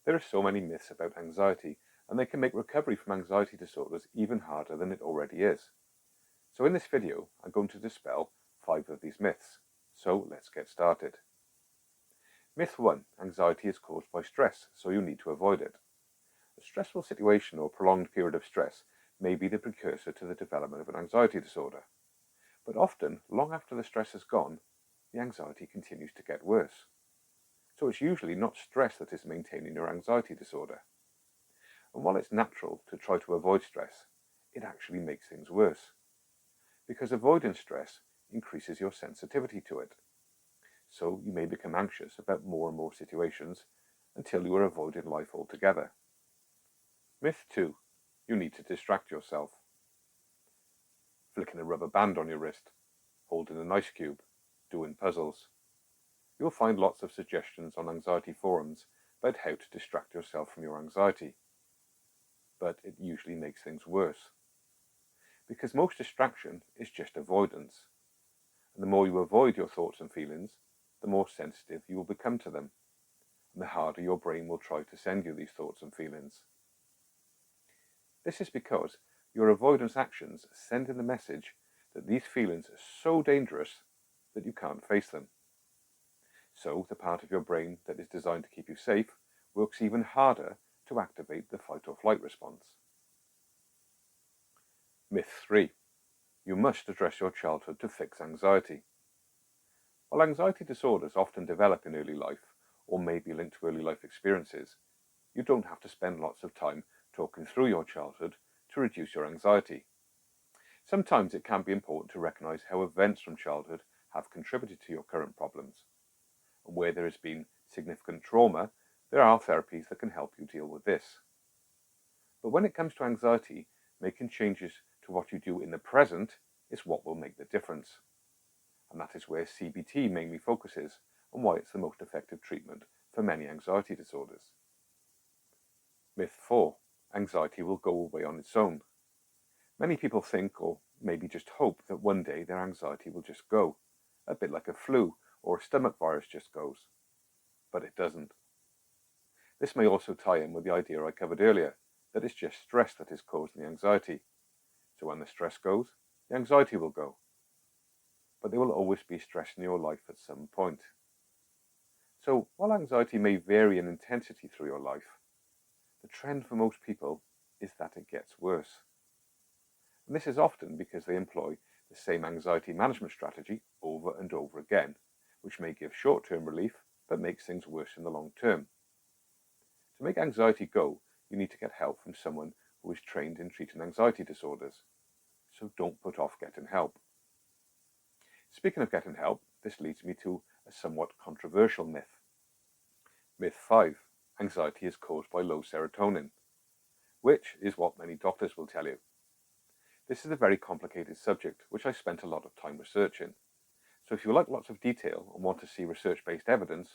There are so many myths about anxiety, and they can make recovery from anxiety disorders even harder than it already is. So in this video, I'm going to dispel 5 of these myths. So let's get started. Myth 1. Anxiety is caused by stress, so you need to avoid it. A stressful situation or prolonged period of stress may be the precursor to the development of an anxiety disorder. But often, long after the stress has gone, the anxiety continues to get worse. So it's usually not stress that is maintaining your anxiety disorder. And while it's natural to try to avoid stress, it actually makes things worse. Because avoiding stress increases your sensitivity to it. So you may become anxious about more and more situations until you are avoiding life altogether. Myth 2. You need to distract yourself. Flicking a rubber band on your wrist, holding an ice cube, doing puzzles. You'll find lots of suggestions on anxiety forums about how to distract yourself from your anxiety. But it usually makes things worse. Because most distraction is just avoidance. And the more you avoid your thoughts and feelings, the more sensitive you will become to them, and the harder your brain will try to send you these thoughts and feelings. This is because your avoidance actions send in the message that these feelings are so dangerous that you can't face them. So the part of your brain that is designed to keep you safe works even harder to activate the fight or flight response. Myth 3. You must address your childhood to fix anxiety. While anxiety disorders often develop in early life, or may be linked to early life experiences, you don't have to spend lots of time talking through your childhood to reduce your anxiety. Sometimes it can be important to recognize how events from childhood have contributed to your current problems. And where there has been significant trauma, there are therapies that can help you deal with this. But when it comes to anxiety, making changes to what you do in the present is what will make the difference. And that is where CBT mainly focuses and why it's the most effective treatment for many anxiety disorders. Myth 4. Anxiety will go away on its own. Many people think, or maybe just hope, that one day their anxiety will just go, a bit like a flu or a stomach virus just goes. But it doesn't. This may also tie in with the idea I covered earlier, that it's just stress that is causing the anxiety. So when the stress goes, the anxiety will go. But there will always be stress in your life at some point. So while anxiety may vary in intensity through your life, the trend for most people is that it gets worse. And this is often because they employ the same anxiety management strategy over and over again, which may give short-term relief, but makes things worse in the long term. To make anxiety go, you need to get help from someone who is trained in treating anxiety disorders. So don't put off getting help. Speaking of getting help, this leads me to a somewhat controversial myth. Myth 5. Anxiety is caused by low serotonin, which is what many doctors will tell you. This is a very complicated subject, which I spent a lot of time researching. So if you like lots of detail and want to see research-based evidence,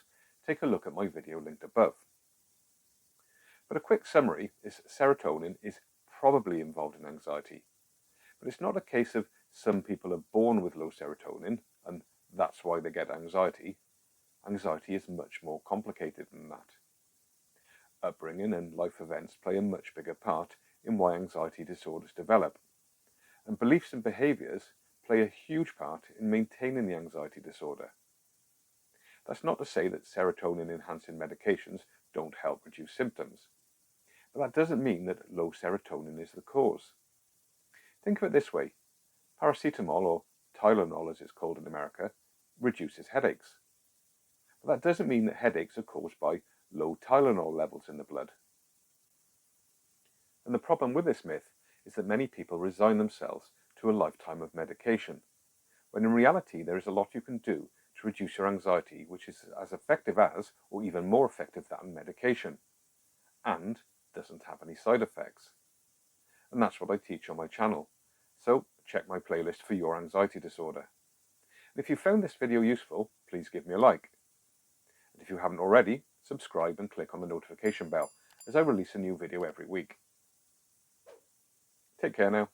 take a look at my video linked above. But a quick summary is serotonin is probably involved in anxiety. But it's not a case of some people are born with low serotonin and that's why they get anxiety. Anxiety is much more complicated than that. Upbringing and life events play a much bigger part in why anxiety disorders develop. And beliefs and behaviours play a huge part in maintaining the anxiety disorder. That's not to say that serotonin-enhancing medications don't help reduce symptoms. But that doesn't mean that low serotonin is the cause. Think of it this way. Paracetamol, or Tylenol as it's called in America, reduces headaches. But that doesn't mean that headaches are caused by low Tylenol levels in the blood. And the problem with this myth is that many people resign themselves to a lifetime of medication, when in reality there is a lot you can do to reduce your anxiety which is as effective as, or even more effective than, medication, and doesn't have any side effects. And that's what I teach on my channel. So check my playlist for your anxiety disorder. And if you found this video useful, please give me a like. And if you haven't already, subscribe and click on the notification bell as I release a new video every week. Take care now.